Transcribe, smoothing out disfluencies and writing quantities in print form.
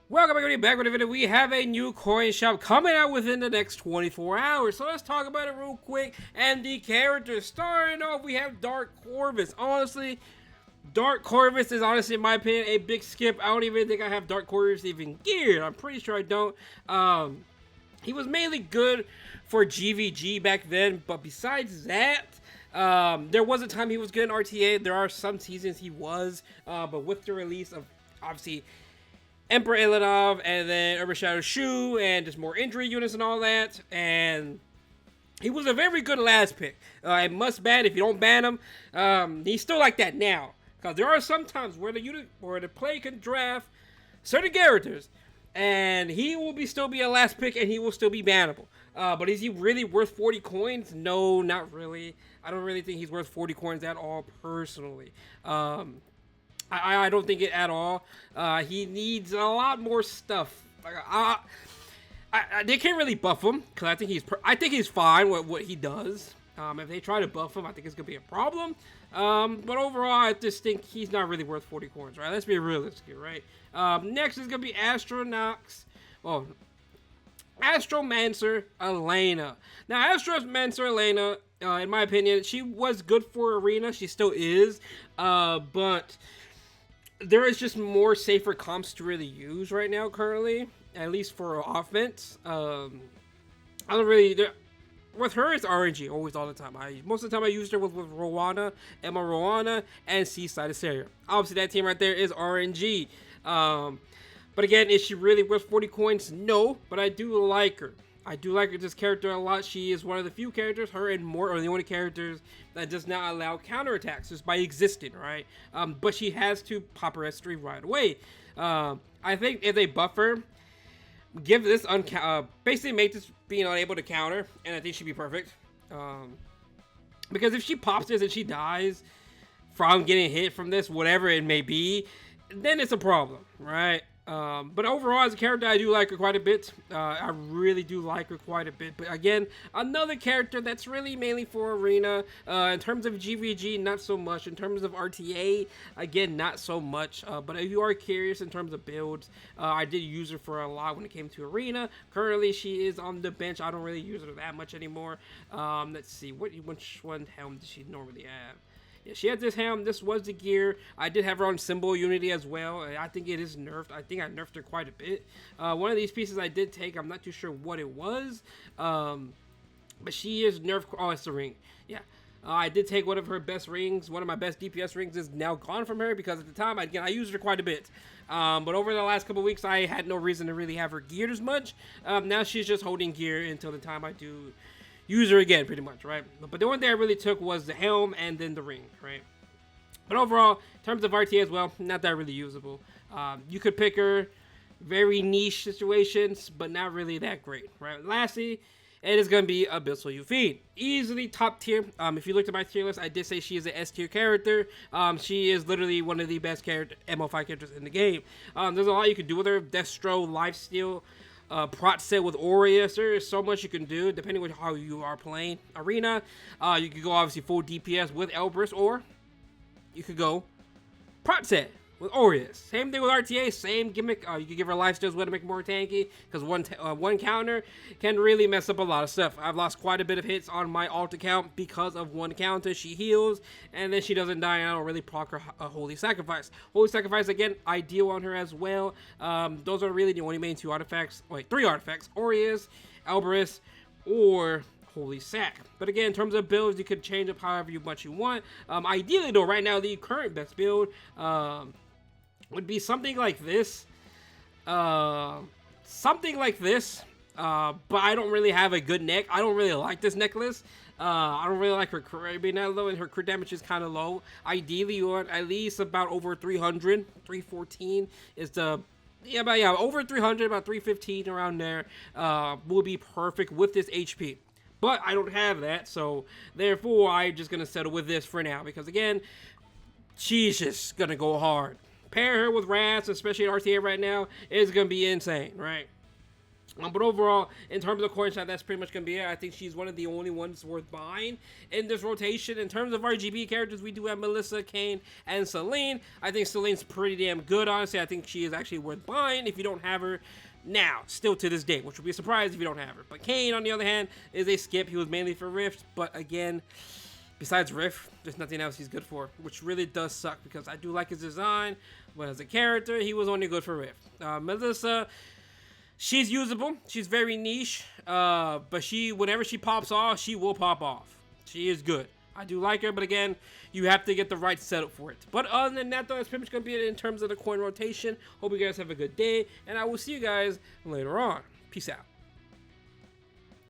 Welcome everybody back with a video. We have a new coin shop coming out within the next 24 hours. So let's talk about it real quick. And the characters starting off, we have Dark Corvus. Honestly, Dark Corvus is honestly, in my opinion, a big skip. I don't even think I have Dark Corvus even geared. I'm pretty sure I don't. He was mainly good for GVG back then, but besides that, there was a time he was good in RTA. There are some seasons he was, but with the release of, obviously, Emperor Ilanov and then Urban Shadow Shu and just more injury units and all that, and he was a very good last pick. I must ban if you don't ban him. He's still like that now, because there are some times where the play can draft certain characters, and he will still be a last pick, and he will still be bannable. But is he really worth 40 coins? No, not really. I don't really think he's worth 40 coins at all, personally. I don't think it at all. He needs a lot more stuff. They can't really buff him because I think he's fine with what he does. If they try to buff him, I think it's gonna be a problem. But overall, I just think he's not really worth 40 coins, right? Let's be realistic here, right? Next is gonna be Astromancer Elena. Now, Astromancer Elena, in my opinion, she was good for Arena. She still is, but there is just more safer comps to really use right now currently, at least for offense. I don't really, with her it's RNG always all the time. Most of the time I used her with Rowana, Emma Rowana, and Seaside Assyria. Obviously that team right there is RNG. But again, is she really worth 40 coins? No, but I do like her. I do like this character a lot. She is one of the few characters, her and Mort are the only characters that does not allow counterattacks just by existing, right? But she has to pop her S3 right away. I think if they buff her, give this basically make this being unable to counter, and I think she'd be perfect. Because if she pops this and she dies from getting hit from this, whatever it may be, then it's a problem, right? But overall, as a character, I do like her quite a bit. I really do like her quite a bit. But again, another character that's really mainly for Arena. In terms of GVG, not so much. In terms of RTA, again, not so much. But if you are curious in terms of builds, I did use her for a lot when it came to Arena. Currently, she is on the bench. I don't really use her that much anymore. Let's see. Which one helm does she normally have? Yeah, she had this helm. This was the gear. I did have her on Symbol Unity as well. I think it is nerfed. I think I nerfed her quite a bit. One of these pieces I did take. I'm not too sure what it was. But she is nerfed. Oh, it's the ring. Yeah. I did take one of her best rings. One of my best DPS rings is now gone from her because at the time, I used her quite a bit. But over the last couple weeks, I had no reason to really have her geared as much. Now she's just holding gear until the time I do use her again, pretty much, right? But the one thing I really took was the helm and then the ring, right? But overall, in terms of RTA as well, not that really usable. You could pick her very niche situations, but not really that great, right? Lastly, it is going to be Abyssal Yufine. Easily top tier. If you looked at my tier list, I did say she is an S tier character. She is literally one of the best MO5 characters in the game. There's a lot you can do with her. Destro, Lifesteal, prot set with Aureus. There is so much you can do depending on how you are playing Arena. You could go obviously full DPS with Elbrus, or you could go prot set with Aureus. Same thing with RTA, same gimmick. You could give her lifesteals with to make her more tanky, because one counter can really mess up a lot of stuff. I've lost quite a bit of hits on my alt account because of one counter. She heals, and then she doesn't die, and I don't really proc her a Holy Sacrifice. Holy Sacrifice, again, ideal on her as well. Those are really the only main three artifacts, Aureus, Elbrus, or Holy Sack. But again, in terms of builds, you could change up however much you want. Ideally, though, right now, the current best build would be something like this. But I don't really have a good neck. I don't really like this necklace. I don't really like her being that low, and her crit damage is kind of low. Ideally, you want at least about over 300. 314 is the... over 300, about 315 around there will be perfect with this HP. But I don't have that, so therefore I'm just going to settle with this for now. Because again, she's just going to go hard. Pair her with Rats, especially in RTA right now, is going to be insane, right? But overall, in terms of coin shot, that's pretty much going to be it. I think she's one of the only ones worth buying in this rotation. In terms of RGB characters, we do have Melissa, Kayn, and Celine. I think Celine's pretty damn good, honestly. I think she is actually worth buying if you don't have her now, still to this day, which would be a surprise if you don't have her. But Kayn, on the other hand, is a skip. He was mainly for Rift, but again, besides Rift, there's nothing else he's good for, which really does suck because I do like his design, but as a character, he was only good for Rift. Melissa, she's usable. She's very niche, but whenever she pops off, she will pop off. She is good. I do like her, but again, you have to get the right setup for it. But other than that, though, that's pretty much going to be it in terms of the coin rotation. Hope you guys have a good day, and I will see you guys later on. Peace out.